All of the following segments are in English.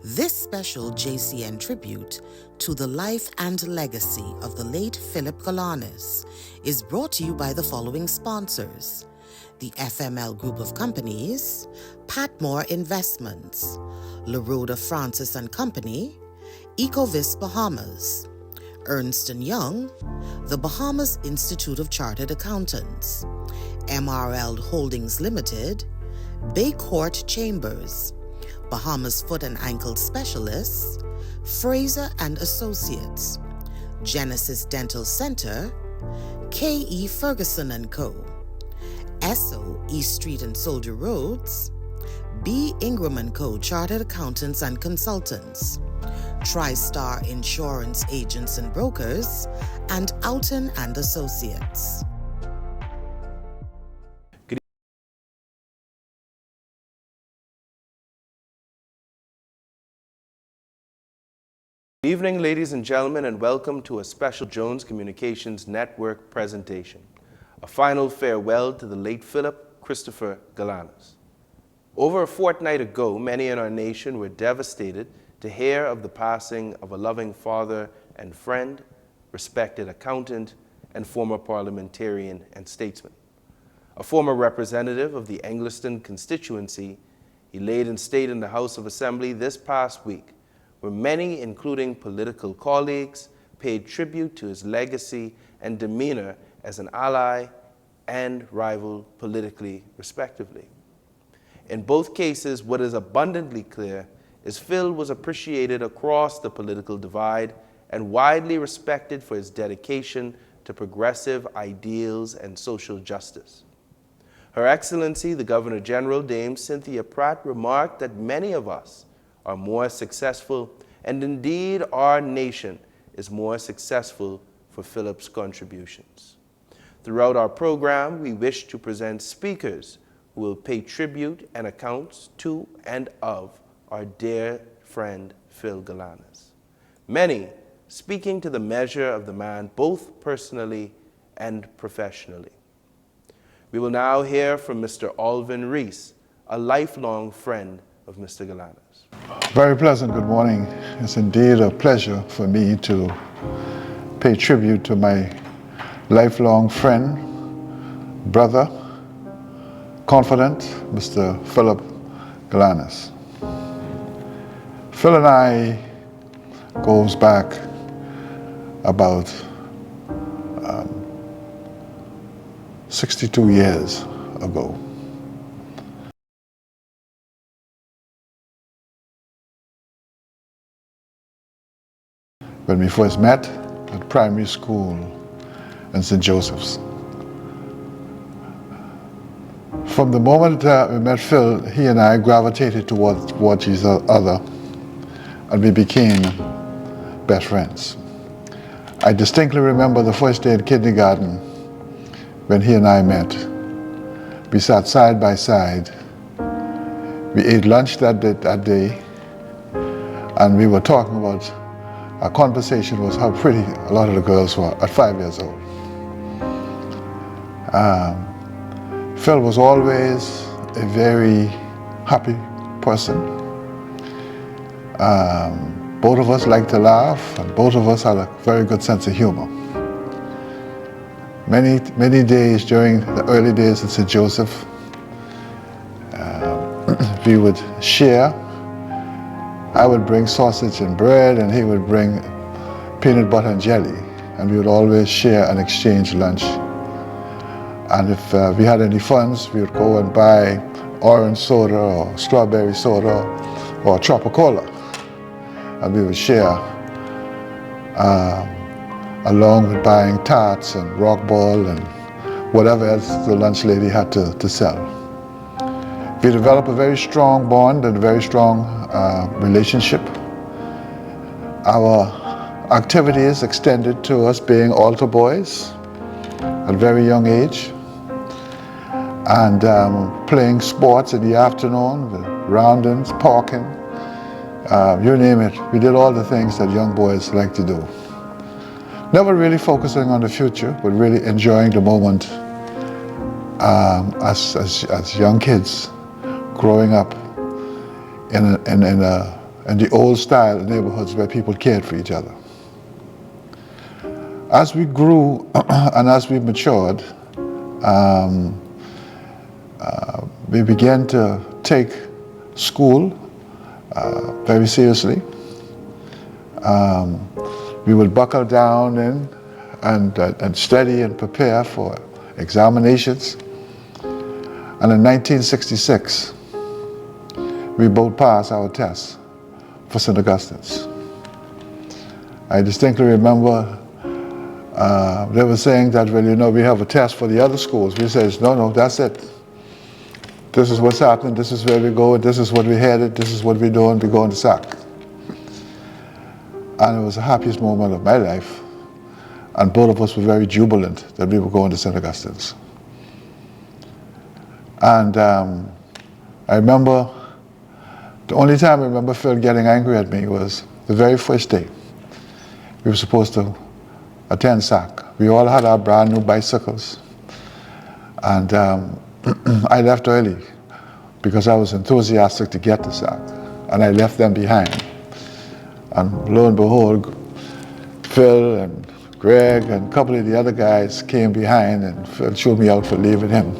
This special JCN tribute to the life and legacy of the late Philip Galanis is brought to you by the following sponsors: the FML Group of Companies, Patmore Investments, LaRoda Francis and Company, Ecovis Bahamas, Ernst & Young, the Bahamas Institute of Chartered Accountants, MRL Holdings Limited, Bay Court Chambers, Bahamas Foot and Ankle Specialists, Fraser and Associates, Genesis Dental Center, K.E. Ferguson & Co., Esso East Street and Soldier Roads, B. Ingram & Co. Chartered Accountants and Consultants, TriStar Insurance Agents and Brokers, and Alton and Associates. Good evening, ladies and gentlemen, and welcome to a special Jones Communications Network presentation, a final farewell to the late Philip Christopher Galanis. Over a fortnight ago, many in our nation were devastated to hear of the passing of a loving father and friend, respected accountant, and former parliamentarian and statesman. A former representative of the Engliston constituency, he laid in state in the House of Assembly this past week, where many, including political colleagues, paid tribute to his legacy and demeanor as an ally and rival politically, respectively. In both cases, what is abundantly clear is Phil was appreciated across the political divide and widely respected for his dedication to progressive ideals and social justice. Her Excellency, the Governor General, Dame Cynthia Pratt, remarked that many of us are more successful, and indeed our nation is more successful for Philip's contributions. Throughout our program, we wish to present speakers who will pay tribute and accounts to and of our dear friend Phil Galanis. Many speaking to the measure of the man both personally and professionally. We will now hear from Mr. Alvin Rees, a lifelong friend of Mr. Galanis. Very pleasant good morning. It's indeed a pleasure for me to pay tribute to my lifelong friend, brother, confidant, Mr. Philip Galanis. Phil and I goes back about 62 years ago. When we first met at primary school in St. Joseph's. From the moment we met Phil, he and I gravitated towards each other, and we became best friends. I distinctly remember the first day in kindergarten when he and I met. We sat side by side. We ate lunch that day, and we were talking about, our conversation was how pretty a lot of the girls were at 5 years old. Phil was always a very happy person. Both of us liked to laugh, and both of us had a very good sense of humor. Many days during the early days at St. Joseph, we would share. I would bring sausage and bread, and he would bring peanut butter and jelly, and we would always share and exchange lunch. And if we had any funds, we would go and buy orange soda or strawberry soda or Tropicola, and we would share, along with buying tarts and rock ball and whatever else the lunch lady had to sell. We developed a very strong bond and a very strong relationship. Our activities extended to us being altar boys at a very young age, and playing sports in the afternoon, with roundings, parking, you name it. We did all the things that young boys like to do. Never really focusing on the future, but really enjoying the moment as young kids growing up in and the old style neighborhoods where people cared for each other. As we grew and as we matured, we began to take school very seriously. We would buckle down in and study and prepare for examinations. And in 1966, we both passed our tests for St. Augustine's. I distinctly remember they were saying that, well, you know, we have a test for the other schools. We said, no, that's it. This is what's happening, this is where we go, this is what we headed, this is what we're doing, we're going to SAC. And it was the happiest moment of my life. And both of us were very jubilant that we were going to St. Augustine's. And I remember, the only time I remember Phil getting angry at me was the very first day. We were supposed to attend SAC. We all had our brand new bicycles. And I left early because I was enthusiastic to get to SAC. And I left them behind. And lo and behold, Phil and Greg and a couple of the other guys came behind, and Phil chewed me out for leaving him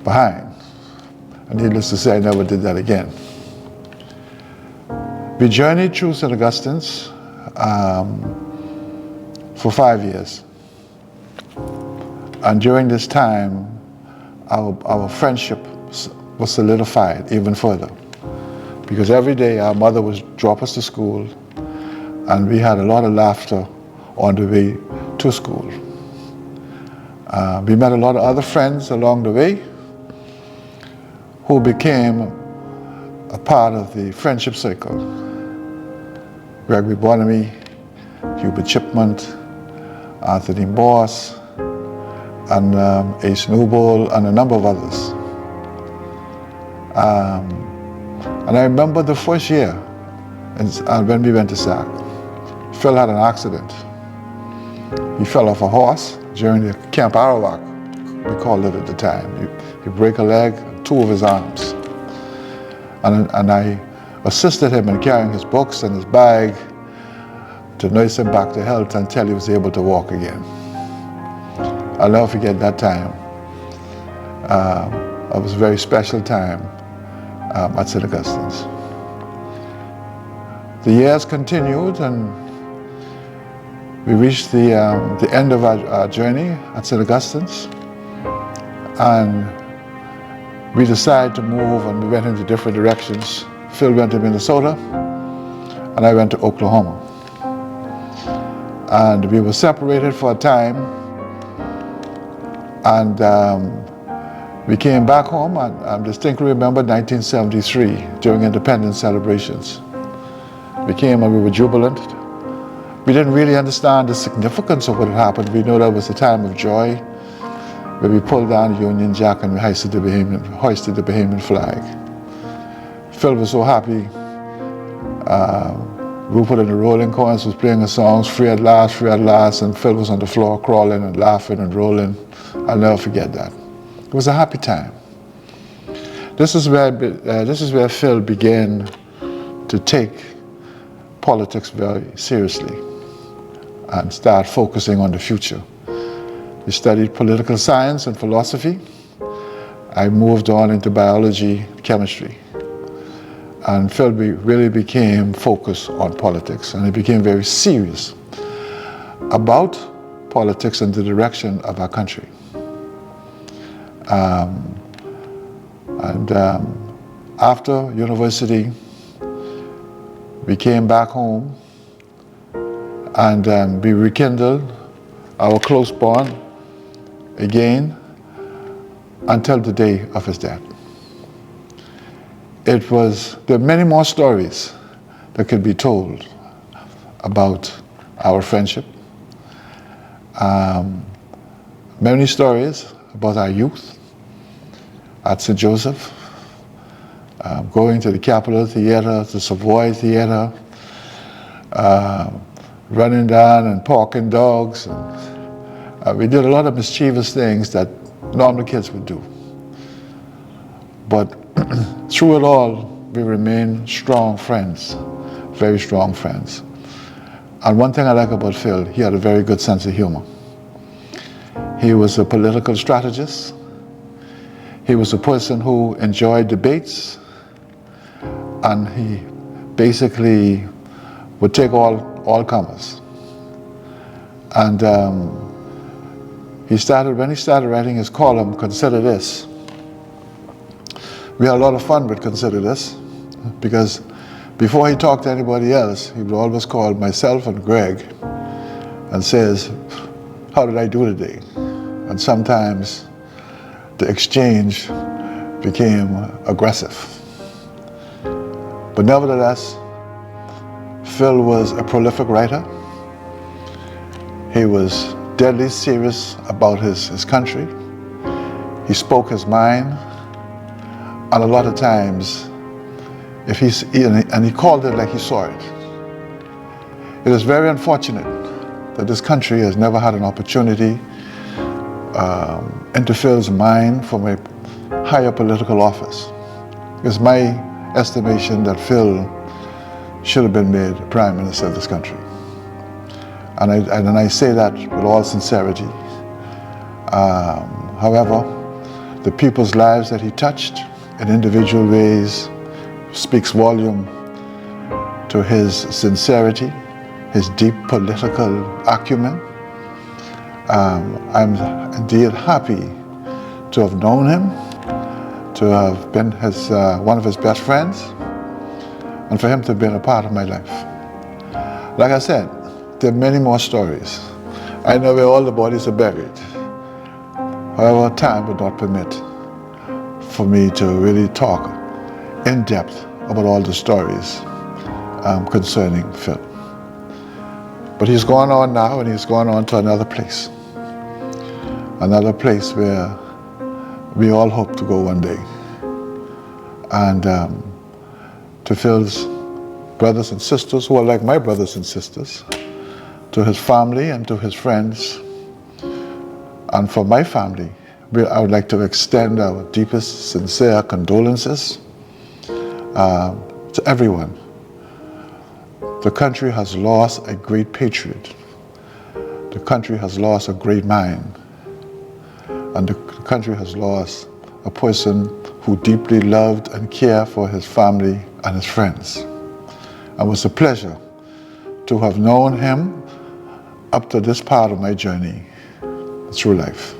behind. And needless to say, I never did that again. We journeyed through St. Augustine's for 5 years. And during this time, our friendship was solidified even further. Because every day our mother would drop us to school, and we had a lot of laughter on the way to school. We met a lot of other friends along the way who became a part of the friendship circle. Gregory Bonamy, Hubert Chipman, Anthony Morse, and Ace Newbold, and a number of others. And I remember the first year when we went to SAC, Phil had an accident. He fell off a horse during the Camp Arawak, we called it at the time. He broke a leg, 2 of his arms. And I assisted him in carrying his books and his bag to nurse him back to health until he was able to walk again. I'll never forget that time. It was a very special time at St. Augustine's. The years continued, and we reached the end of our journey at St. Augustine's, and we decided to move, and we went into different directions. Phil went to Minnesota, and I went to Oklahoma. And we were separated for a time, and we came back home, and I distinctly remember 1973 during independence celebrations. We came and we were jubilant. We didn't really understand the significance of what had happened. We knew that was a time of joy, where we pulled down the Union Jack and we hoisted the Bahamian flag. Phil was so happy. Rupert and the Rolling Coins was playing the songs, free at last, and Phil was on the floor crawling and laughing and rolling. I'll never forget that. It was a happy time. This is where Phil began to take politics very seriously and start focusing on the future. He studied political science and philosophy. I moved on into biology, chemistry. And Phil really became focused on politics, and he became very serious about politics and the direction of our country. After university, we came back home, and we rekindled our close bond again until the day of his death. There are many more stories that could be told about our friendship. Many stories about our youth at St. Joseph, going to the Capitol Theater, the Savoy Theater, running down and parking dogs. We did a lot of mischievous things that normal kids would do. But through it all, we remain strong friends, very strong friends. And one thing I like about Phil, he had a very good sense of humor. He was a political strategist. He was a person who enjoyed debates, and he basically would take all comers. And when he started writing his column, Consider This, we had a lot of fun with Consider This, because before he talked to anybody else, he would always call myself and Greg and says, how did I do today? And sometimes the exchange became aggressive. But nevertheless, Phil was a prolific writer. He was deadly serious about his country. He spoke his mind, and a lot of times, and he called it like he saw it. It is very unfortunate that this country has never had an opportunity into Phil's mind from a higher political office. It's my estimation that Phil should have been made Prime Minister of this country. And I say that with all sincerity. However, the people's lives that he touched in individual ways speaks volume to his sincerity, his deep political acumen. I'm indeed happy to have known him, to have been one of his best friends, and for him to have been a part of my life. Like I said, there are many more stories. I know where all the bodies are buried. However, time would not permit for me to really talk in depth about all the stories concerning Phil. But he's gone on now, and he's gone on to another place where we all hope to go one day. And to Phil's brothers and sisters, who are like my brothers and sisters, to his family and to his friends, and for my family, I would like to extend our deepest, sincere condolences to everyone. The country has lost a great patriot. The country has lost a great mind. And the country has lost a person who deeply loved and cared for his family and his friends. It was a pleasure to have known him up to this part of my journey through life.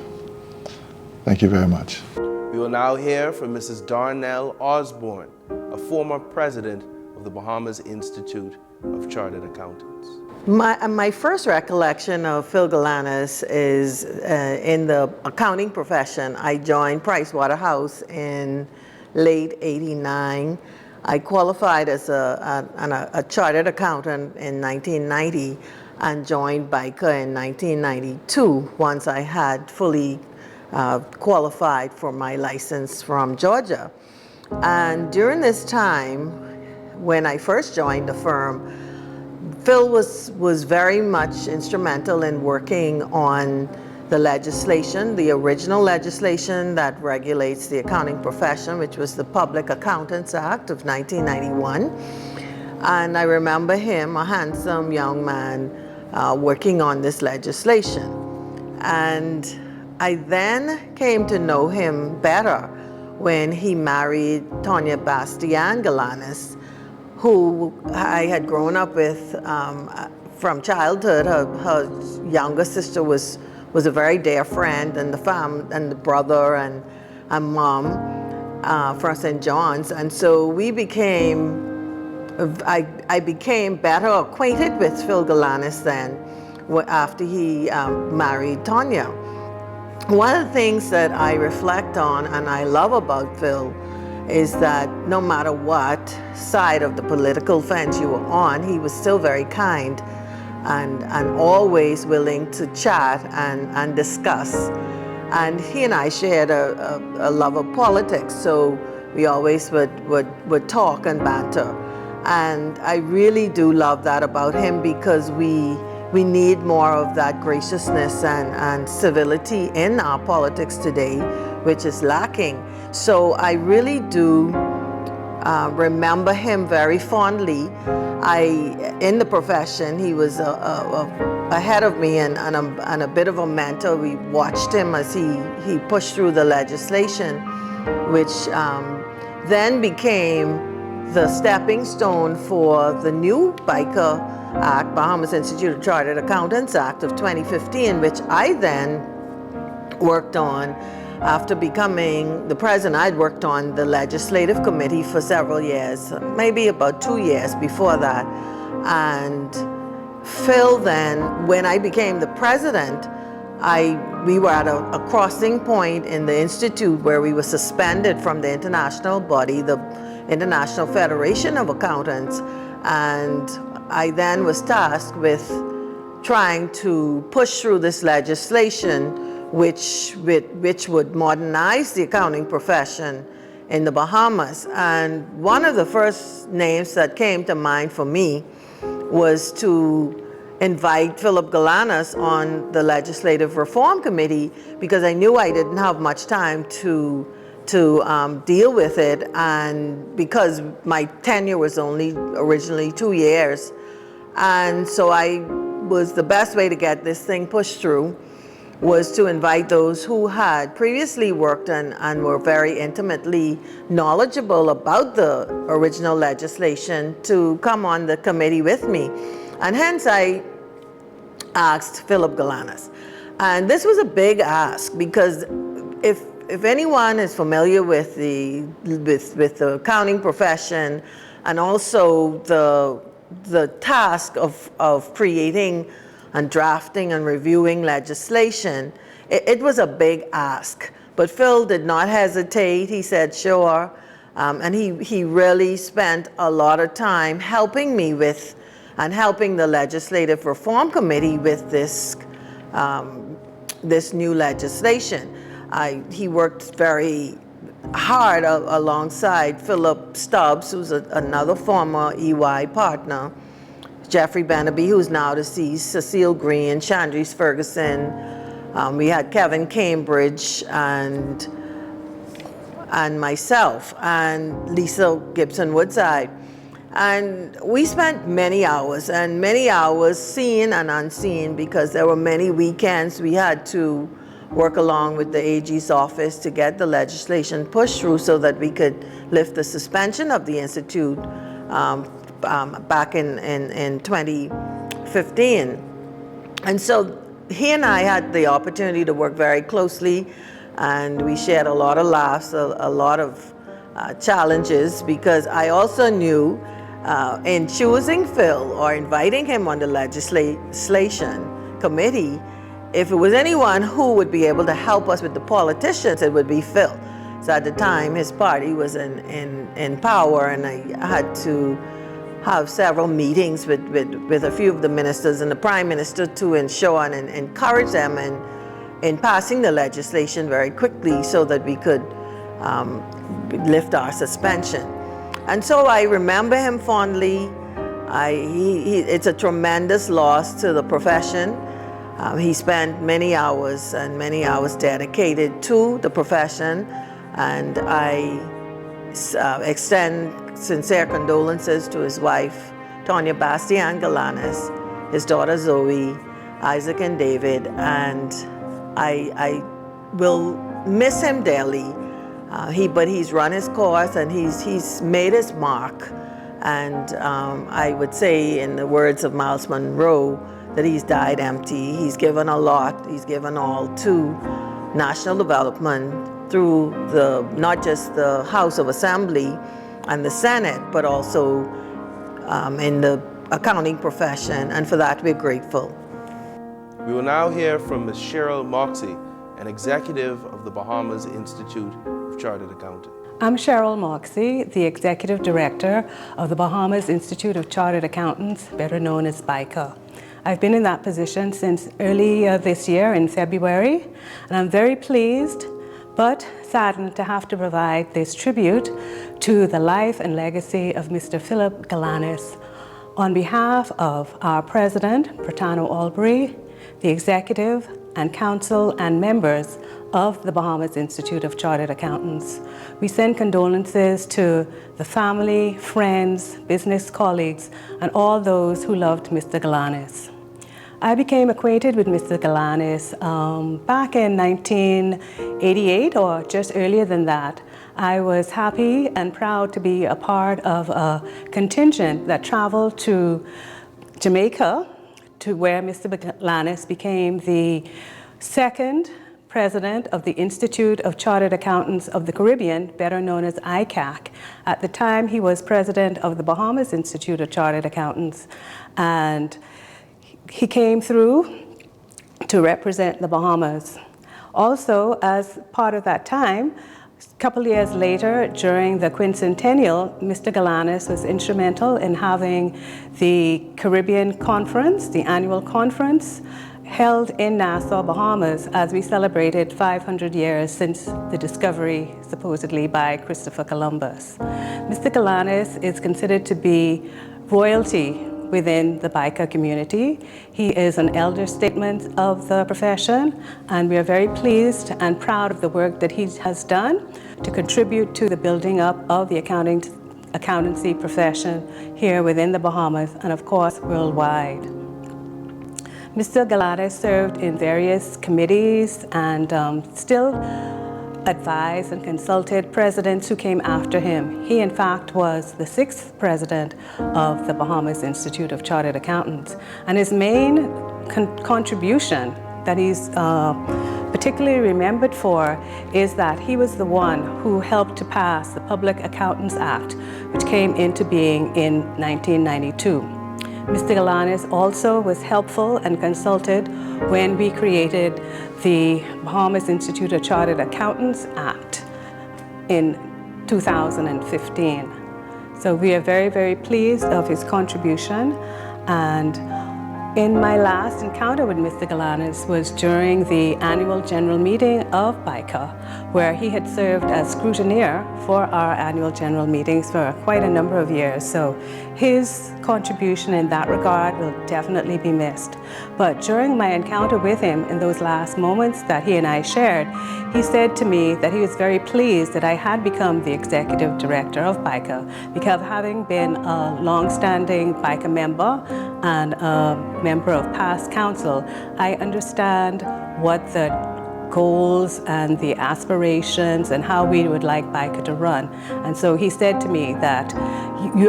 Thank you very much. We will now hear from Mrs. Darnell Osborne, a former president of the Bahamas Institute of Chartered Accountants. My first recollection of Phil Galanis is in the accounting profession. I joined Pricewaterhouse in late '89. I qualified as a chartered accountant in 1990 and joined BICA in 1992 once I had fully qualified for my license from Georgia. And during this time, when I first joined the firm, Phil was very much instrumental in working on the legislation, the original legislation that regulates the accounting profession, which was the Public Accountants Act of 1991. And I remember him, a handsome young man, working on this legislation. And I then came to know him better when he married Tonya Bastian Galanis, who I had grown up with from childhood. Her younger sister was a very dear friend, and the brother and mom from St. John's, and so we became. I became better acquainted with Phil Galanis then, after he married Tonya. One of the things that I reflect on and I love about Phil is that no matter what side of the political fence you were on, he was still very kind and always willing to chat and discuss. And he and I shared a love of politics, so we always would talk and banter. And I really do love that about him, because we need more of that graciousness and civility in our politics today, which is lacking. So I really do remember him very fondly. In the profession, he was ahead of me and a bit of a mentor. We watched him as he pushed through the legislation, which then became the stepping stone for the new BICA Act, Bahamas Institute of Chartered Accountants Act of 2015, which I then worked on. After becoming the president, I'd worked on the legislative committee for several years, maybe about 2 years before that. And Phil then, when I became the president, we were at a crossing point in the institute where we were suspended from the international body, the International Federation of Accountants, and I then was tasked with trying to push through this legislation which would modernize the accounting profession in the Bahamas. And one of the first names that came to mind for me was to invite Philip Galanis on the Legislative Reform Committee, because I knew I didn't have much time to deal with it, and because my tenure was only originally 2 years. And so the best way to get this thing pushed through was to invite those who had previously worked and were very intimately knowledgeable about the original legislation to come on the committee with me. And hence I asked Philip Galanis. And this was a big ask, because if anyone is familiar with the accounting profession, and also the task of creating and drafting and reviewing legislation, it was a big ask. But Phil did not hesitate. He said, sure. And he really spent a lot of time helping me with, and helping the Legislative Reform Committee with this new legislation. He worked very hard alongside Philip Stubbs, who's another former EY partner, Jeffrey Benaby, who's now deceased, Cecile Green, Chandris Ferguson. We had Kevin Cambridge and myself, and Lisa Gibson Woodside. And we spent many hours seen and unseen, because there were many weekends we had to work along with the AG's office to get the legislation pushed through so that we could lift the suspension of the Institute back in 2015. And so he and I had the opportunity to work very closely, and we shared a lot of laughs, a lot of challenges, because I also knew in choosing Phil or inviting him on the legislation committee, if it was anyone who would be able to help us with the politicians, it would be Phil. So at the time, his party was in power, and I had to have several meetings with a few of the ministers and the Prime Minister to ensure and encourage them in passing the legislation very quickly so that we could lift our suspension. And so I remember him fondly. It's a tremendous loss to the profession. He spent many hours dedicated to the profession, and I extend sincere condolences to his wife, Tonya Bastian Galanis, his daughter Zoe, Isaac and David, and I will miss him dearly. But he's run his course, and he's made his mark. And I would say, in the words of Miles Monroe, that he's died empty. He's given a lot. He's given all to national development through not just the House of Assembly and the Senate, but also in the accounting profession. And for that, we're grateful. We will now hear from Ms. Cheryl Moxie, an executive of the Bahamas Institute of Chartered Accountants. I'm Cheryl Moxie, the Executive Director of the Bahamas Institute of Chartered Accountants, better known as BICA. I've been in that position since early this year in February, and I'm very pleased but saddened to have to provide this tribute to the life and legacy of Mr. Philip Galanis on behalf of our President, Bertano Albury, the Executive, and council and members of the Bahamas Institute of Chartered Accountants. We send condolences to the family, friends, business colleagues, and all those who loved Mr. Galanis. I became acquainted with Mr. Galanis back in 1988, or just earlier than that. I was happy and proud to be a part of a contingent that traveled to Jamaica, to where Mr. Galanis became the second president of the Institute of Chartered Accountants of the Caribbean, better known as ICAC. At the time, he was president of the Bahamas Institute of Chartered Accountants, and he came through to represent the Bahamas. Also, as part of that time, a couple years later, during the quincentennial, Mr. Galanis was instrumental in having the Caribbean Conference, the annual conference, held in Nassau, Bahamas, as we celebrated 500 years since the discovery, supposedly, by Christopher Columbus. Mr. Galanis is considered to be royalty within the BICA community. He is an elder statesman of the profession, and we are very pleased and proud of the work that he has done to contribute to the building up of the accountancy profession here within the Bahamas and, of course, worldwide. Mr. Galanis served in various committees and still advised and consulted presidents who came after him. He, in fact, was the 6th president of the Bahamas Institute of Chartered Accountants. And his main contribution that he's particularly remembered for is that he was the one who helped to pass the Public Accountants Act, which came into being in 1992. Mr. Galanis also was helpful and consulted when we created the Bahamas Institute of Chartered Accountants Act in 2015. So we are very, very pleased of his contribution. And in my last encounter with Mr. Galanis was during the annual general meeting of BICA, where he had served as scrutineer for our annual general meetings for quite a number of years. So his contribution in that regard will definitely be missed. But during my encounter with him in those last moments that he and I shared, he said to me that he was very pleased that I had become the executive director of BICA, because having been a long-standing BICA member and a member of past council, I understand what the goals and the aspirations and how we would like BICA to run. And so he said to me that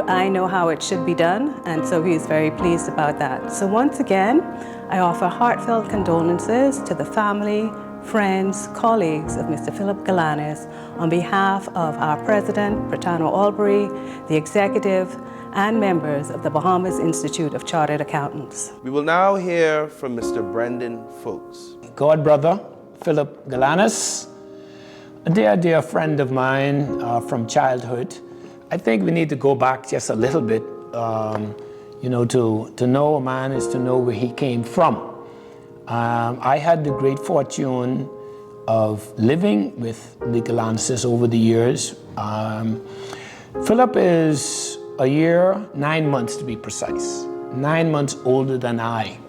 I know how it should be done, and so he's very pleased about that. So once again, I offer heartfelt condolences to the family, friends, colleagues of Mr. Philip Galanis on behalf of our president, Brittano Albury, the executive, and members of the Bahamas Institute of Chartered Accountants. We will now hear from Mr. Brendan Folks. God brother, Philip Galanis, a dear friend of mine from childhood. I think we need to go back just a little bit. To know a man is to know where he came from. I had the great fortune of living with the Galanises over the years. Philip is a year, 9 months to be precise, 9 months older than I.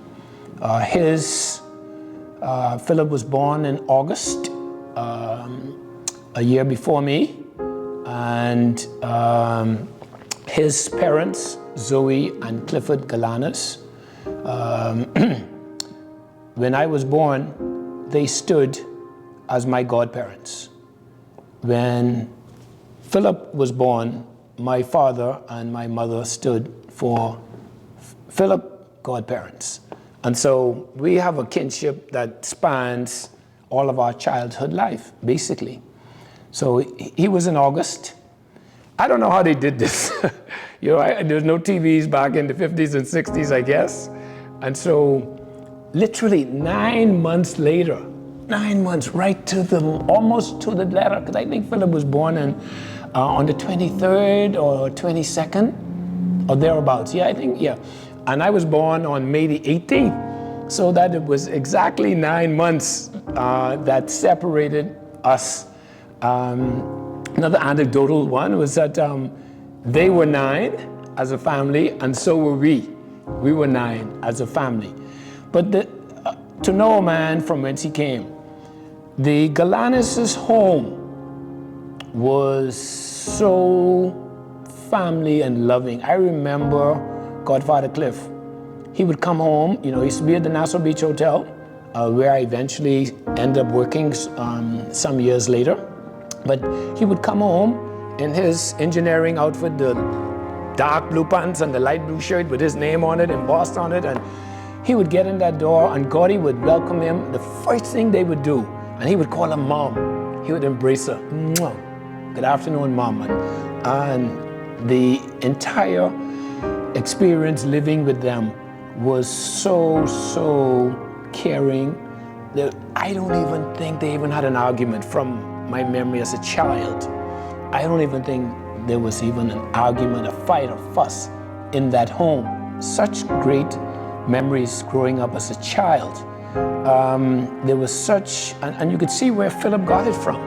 Philip was born in August, a year before me, and his parents, Zoe and Clifford Galanis, when I was born, they stood as my godparents. When Philip was born, my father and my mother stood for Philip godparents. And so we have a kinship that spans all of our childhood life, basically. So he was in August. I don't know how they did this. There was no TVs back in the 50s and 60s, I guess. And so literally 9 months later, 9 months right to almost to the letter, because I think Philip was born on the 23rd or 22nd or thereabouts. Yeah, I think, yeah. And I was born on May the 18th. So that it was exactly 9 months that separated us. Another anecdotal one was that they were 9 as a family, and so were we. We were 9 as a family. But to know a man from whence he came. The Galanis' home was so family and loving. I remember Godfather Cliff. He would come home, he used to be at the Nassau Beach Hotel, where I eventually ended up working some years later. But he would come home in his engineering outfit, the dark blue pants and the light blue shirt with his name on it, embossed on it, and he would get in that door and Gordy would welcome him. The first thing they would do, and he would call her Mom. He would embrace her. Mwah. Good afternoon, Mom. And the entire experience living with them was so caring that I don't even think they even had an argument from my memory as a child. I don't even think there was even an argument, a fight, a fuss in that home. Such great memories growing up as a child. There was such, and you could see where Philip got it from.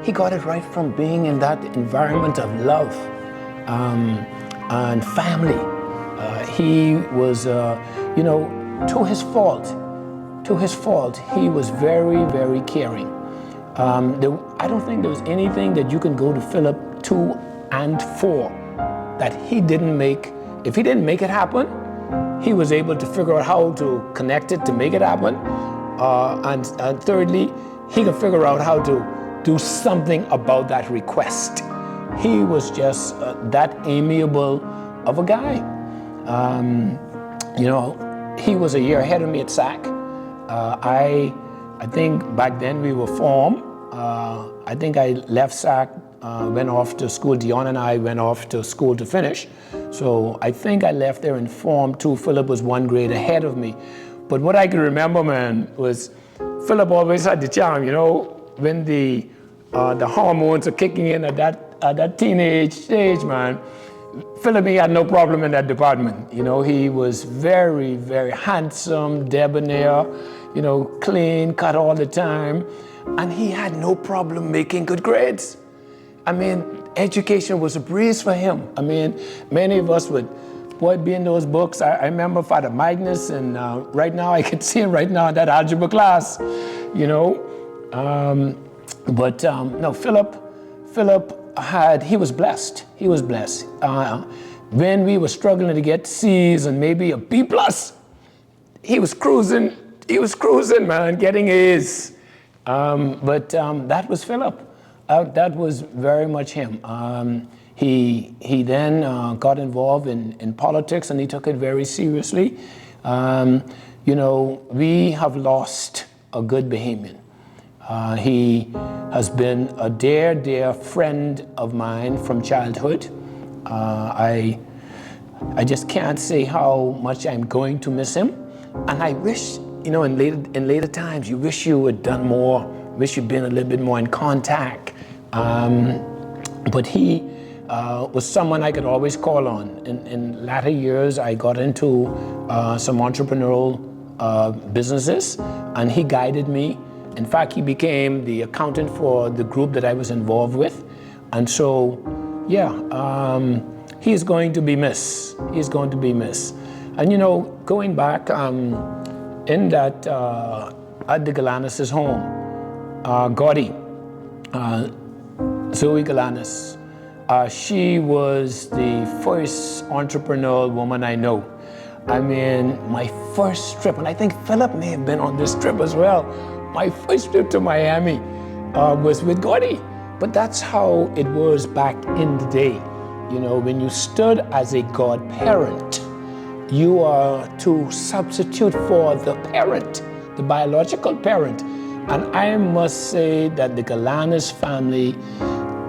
He got it right from being in that environment of love and family. He was, to his fault, he was very, very caring. I don't think there was anything that you can go to Philip to and for that he didn't make. If he didn't make it happen, he was able to figure out how to connect it to make it happen. And thirdly, he could figure out how to do something about that request. He was just that amiable of a guy. He was a year ahead of me at SAC. I think back then we were formed. I think I left SAC, went off to school. Dion and I went off to school to finish. So I think I left there in Form 2. Philip was 1 grade ahead of me. But what I can remember, man, was Philip always had the charm, when the hormones are kicking in at that teenage stage, man. Philip, he had no problem in that department. He was very, very handsome, debonair, clean, cut all the time. And he had no problem making good grades. I mean, education was a breeze for him. I mean, many of us would be in those books. I remember Father Magnus, and right now I can see him right now in that algebra class, No, Philip he was blessed. He was blessed. When we were struggling to get C's and maybe a B+, he was cruising, man, getting A's. That was Philip. That was very much him. He then got involved in politics, and he took it very seriously. We have lost a good Bahamian. He has been a dear, dear friend of mine from childhood. I just can't say how much I'm going to miss him. And I wish, in later times, you wish you had done more, wish you'd been a little bit more in contact. But he was someone I could always call on. In latter years, I got into some entrepreneurial businesses, and he guided me. In fact, he became the accountant for the group that I was involved with. And so, he is going to be missed. He's going to be missed. And going back in that, at the Galanis' home, Gordy, Zoe Galanis, she was the first entrepreneurial woman I know. I mean, my first trip, and I think Philip may have been on this trip as well. My first trip to Miami was with Gordy. But that's how it was back in the day. When you stood as a godparent, you are to substitute for the parent, the biological parent. And I must say that the Galanis family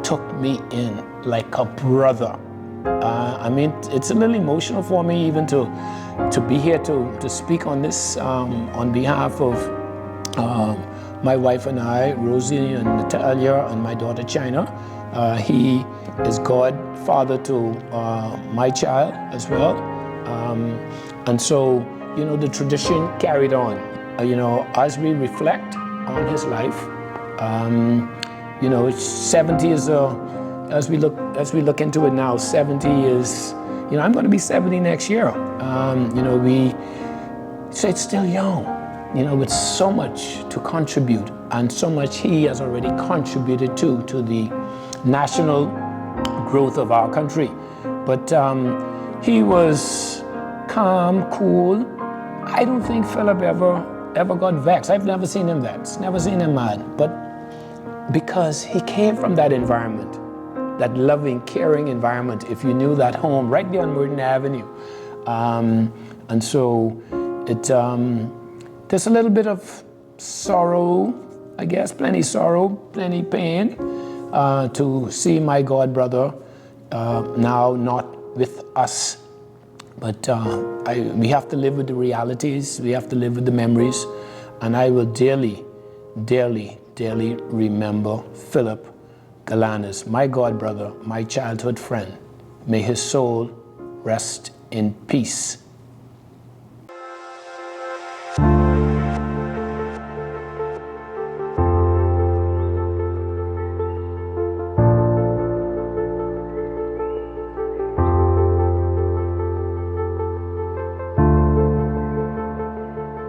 took me in like a brother. I mean, it's a little emotional for me even to be here to speak on this on behalf of my wife and I, Rosie and Natalia, and my daughter China. He is godfather to my child as well. And so, the tradition carried on. As we reflect on his life, 70 is as we look into it now, 70 is, I'm going to be 70 next year. We say it's still young. with so much to contribute, and so much he has already contributed to the national growth of our country. But he was calm, cool. I don't think Philip ever got vexed. I've never seen him vexed, never seen him mad. But because he came from that environment, that loving, caring environment, if you knew that home right there on Merton Avenue. And so there's a little bit of sorrow, I guess, plenty sorrow, plenty pain, to see my god brother now not with us. But we have to live with the realities, we have to live with the memories, and I will dearly, dearly, dearly remember Philip Galanis, my god brother, my childhood friend. May his soul rest in peace.